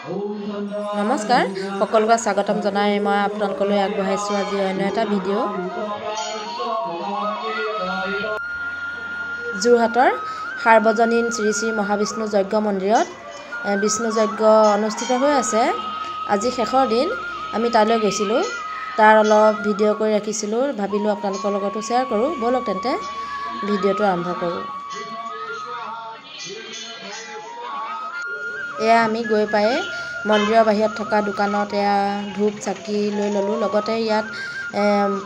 নমস্কাৰ সকলোকে স্বাগতম জনাই মই আপোনালোকলৈ আগবঢ়াইছোঁ আজি অন্য এটা ভিডিঅ' যোৰহাটৰ সাৰ্বজনীন শ্ৰী শ্ৰী মহাবিষ্ণু যজ্ঞ মন্দিৰত বিষ্ণু যজ্ঞ অনুষ্ঠিত হৈ আছে। আজি শেষৰ দিন আমি তালৈ গৈছিলোঁ, তাৰ অলপ ভিডিঅ' কৰি ৰাখিছিলোঁ, ভাবিলোঁ আপোনালোকৰ লগতো শ্বেয়াৰ কৰোঁ। ব'লক তেন্তে ভিডিঅ'টো আৰম্ভ কৰোঁ। এয়া আমি গৈ পায়ে মন্দিৰৰ বাহিৰত থকা দোকানত এয়া ধূপ চাকি লৈ ল'লোঁ। লগতে ইয়াত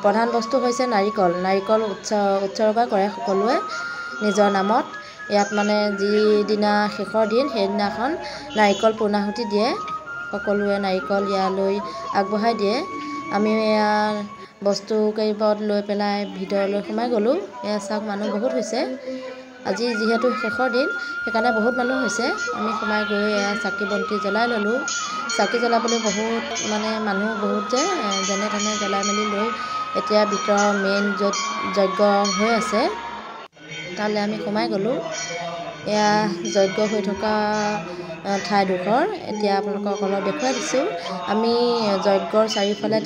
প্ৰধান বস্তু হৈছে নাৰিকল উৎসৰ্গা কৰে সকলোৱে নিজৰ নামত। ইয়াত মানে যিদিনা শেষৰ দিন সেইদিনাখন নাৰিকল পূৰ্ণাহুতি দিয়ে, সকলোৱে নাৰিকল ইয়ালৈ আগবঢ়াই দিয়ে। আমি এয়া বস্তু কেইপদ লৈ পেলাই ভিতৰলৈ সোমাই গ'লোঁ। এয়া চাওক মানুহ বহুত হৈছে, আজি যিহেতু শেষৰ দিন সেইকাৰণে বহুত মানুহ হৈছে। আমি সোমাই গৈ এয়া চাকি বন্তি জ্বলাই ল'লোঁ। চাকি জ্বলাবলৈ বহুত মানুহ বহুত যেনে তেনে জ্বলাই মেলি লৈ এতিয়া ভিতৰৰ মেইন য'ত যজ্ঞ হৈ আছে তালৈ আমি সোমাই গ'লোঁ। এয়া যজ্ঞ হৈ থকা ঠাইডোখৰ এতিয়া আপোনালোকক অলপ দেখুৱাই দিছোঁ। আমি যজ্ঞৰ চাৰিওফালে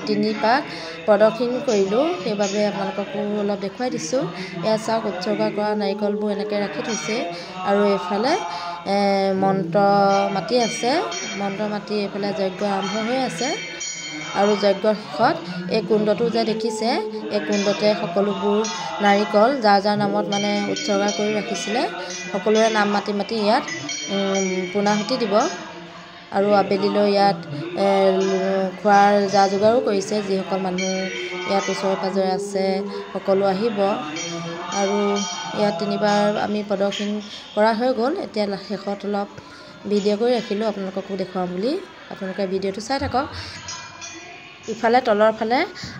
তিনি পাক প্ৰদক্ষিণ কৰিলোঁ, সেইবাবে আপোনালোককো অলপ দেখুৱাই দিছোঁ। এয়া চাওক উৎসৰ্গা কৰা নাৰিকলবোৰ এনেকৈ ৰাখি থৈছে আৰু এইফালে মন্ত্ৰ মাতি আছে। মন্ত্ৰ মাতি এইফালে যজ্ঞ আৰম্ভ হৈ আছে আৰু যজ্ঞৰ শেষত এই কুণ্ডটো যে দেখিছে, এই কুণ্ডতে সকলোবোৰ নাৰিকল যাৰ যাৰ নামত উৎসৰ্গা কৰি ৰাখিছিলে সকলোৰে নাম মাতি মাতি ইয়াত পূৰ্ণাহুতি দিব আৰু আবেলিলৈ ইয়াত খোৱাৰ যা যোগাৰো কৰিছে। যিসকল মানুহ ইয়াত ওচৰে পাঁজৰে আছে সকলো আহিব আৰু ইয়াত তিনিবাৰ আমি প্ৰদক্ষিণ কৰা হৈ গ'ল। এতিয়া শেষত অলপ ভিডিঅ' কৰি ৰাখিলোঁ আপোনালোককো দেখুৱাম বুলি। আপোনালোকে ভিডিঅ'টো চাই থাকক। ইফালে তলৰ ফালে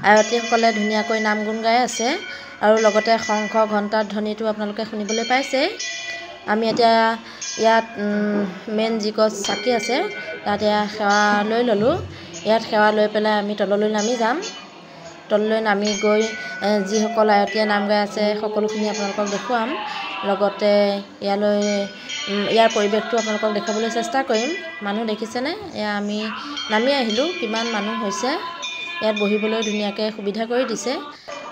আয়তীসকলে ধুনীয়াকৈ নাম গুণ গাই আছে আৰু লগতে শংখ ঘণ্টাৰ ধ্বনিটো আপোনালোকে শুনিবলৈ পাইছে। আমি এতিয়া ইয়াত মেইন যিগছ চাকি আছে তাত এয়া সেৱা লৈ ল'লোঁ। ইয়াত সেৱা লৈ পেলাই আমি তললৈ নামি যাম। তললৈ নামি গৈ যিসকল আয়তীয়ে নাম গাই আছে সকলোখিনি আপোনালোকক দেখুৱাম। লগতে ইয়াৰ পৰিৱেশটো আপোনালোকক দেখাবলৈ চেষ্টা কৰিম। মানুহ দেখিছেনে? এয়া আমি নামি আহিলোঁ। কিমান মানুহ হৈছে, ইয়াত বহিবলৈ ধুনীয়াকৈ সুবিধা কৰি দিছে।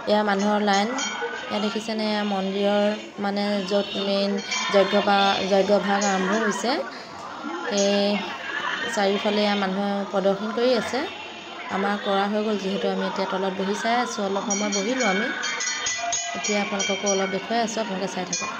এয়া মানুহৰ লাইন, এয়া দেখিছেনে? এয়া মন্দিৰৰ য'ত মেইন যজ্ঞ ভাগ আৰম্ভ হৈছে, এই চাৰিওফালে এয়া মানুহে প্ৰদৰ্শন কৰি আছে। আমাৰ কৰা হৈ গ'ল যিহেতু আমি এতিয়া তলত বহি চাই আছোঁ। অলপ সময় বহিলোঁ আমি, এতিয়া আপোনালোককো অলপ দেখুৱাই আছোঁ, আপোনালোকে চাই থাকক।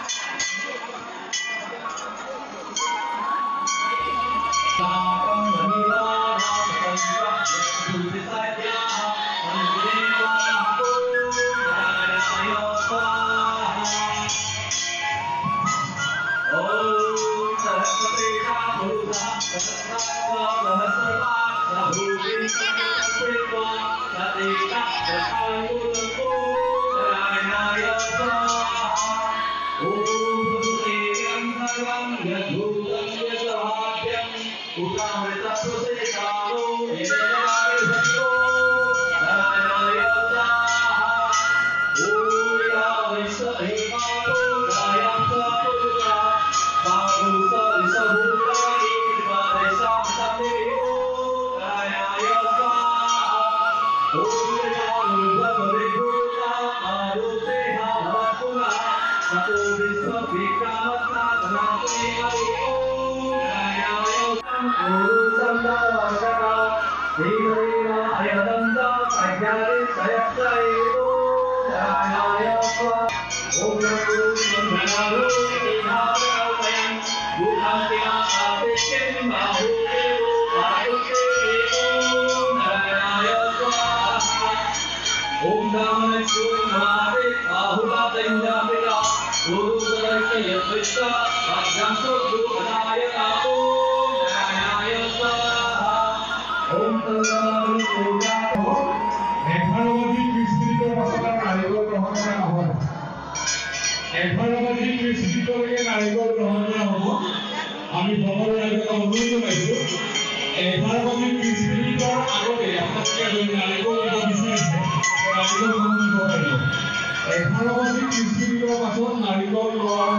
আমি ভগৱানৰ আগতে অনুৰোধ জনাইছোঁ, এবাৰ আমি পৃথিৱীৰ আগতে আপোনালোকে নাৰিকল দিব বিচাৰিছে, নাৰিকল দিব পাৰিব। এবাৰ আমি পৃথিৱীৰ পাছত নাৰিকল লোৱাৰ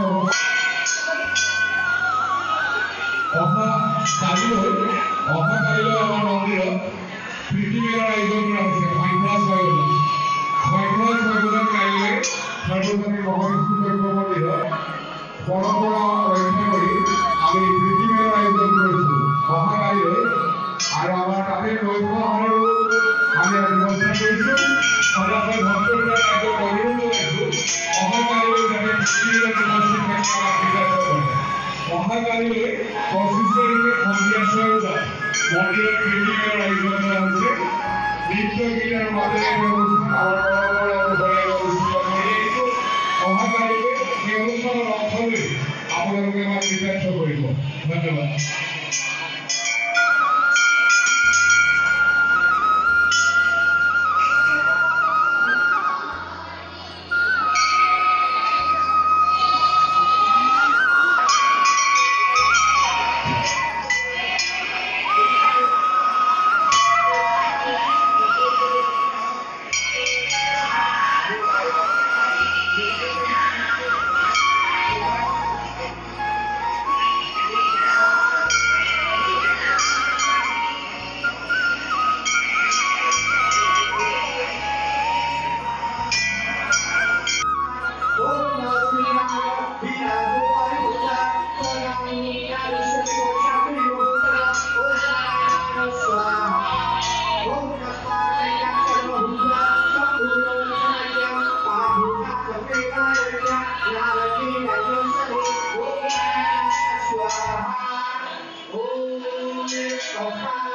অহা অহাকালিলৈ আমাৰ মন্দিৰত পৃথিৱীৰ আয়োজন কৰা হৈছে কাইলৈ সৰ্বজনী মহাবিষ্ণু মন্দিৰত পৰম্পৰা ৰক্ষা কৰি আমি পৃথিৱীৰ আয়োজন কৰিছোঁ অহাকালিলৈ আৰু আমাৰ তাতে নৈশৰো আমি ব্যৱস্থা কৰিছোঁ সদায় ভক্তৰ ৰাজ্য অনুৰোধ কৰিছোঁ অহাকালিলৈ যাতে পৃথিৱীৰ উপস্থিত থাকে অহাকালিলৈ 25 তাৰিখে সন্ধিয়া 6 বজাত মন্দিৰত পৃথিৱীৰ আয়োজন কৰা হৈছে নৃত্য গীত আৰু মাজেৰে অহাকালিলৈ সেই অনুষ্ঠানৰ অংশ লৈ আপোনালোকে আমাক বিবেচ্য কৰিব ধন্যবাদ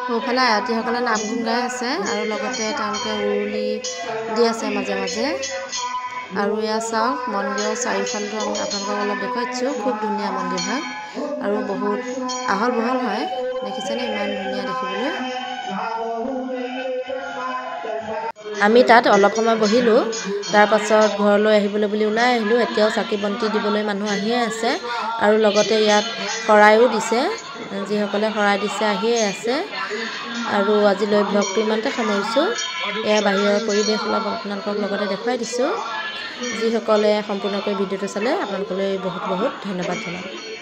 সোঁফালে আয়তীসকলে নাম গুণ গাই আছে আৰু লগতে তেওঁলোকে উৰুলি দি আছে মাজে মাজে আৰু এয়া চাওক মন্দিৰৰ চাৰিওফালটো আমি আপোনালোকক অলপ দেখুৱাইছোঁ খুব ধুনীয়া মন্দিৰভাগ আৰু বহুত আহল বহল হয় দেখিছেনে ইমান ধুনীয়া দেখিবলৈ আমি তাত অলপ সময় বহিলোঁ তাৰ পাছত ঘৰলৈ আহিবলৈ বুলি ওলাই আহিলোঁ এতিয়াও চাকি বন্তি দিবলৈ মানুহ আহিয়ে আছে আৰু লগতে ইয়াত শৰাইও দিছে যিসকলে শৰাই দিছে আহিয়ে আছে আৰু আজিলৈ ব্লগটো ইমানতে সামৰিছোঁ এয়া বাহিৰৰ পৰিৱেশ অলপ আপোনালোকক লগতে দেখুৱাই দিছোঁ যিসকলে সম্পূৰ্ণকৈ ভিডিঅ'টো চালে আপোনালোকলৈ বহুত বহুত ধন্যবাদ জনালোঁ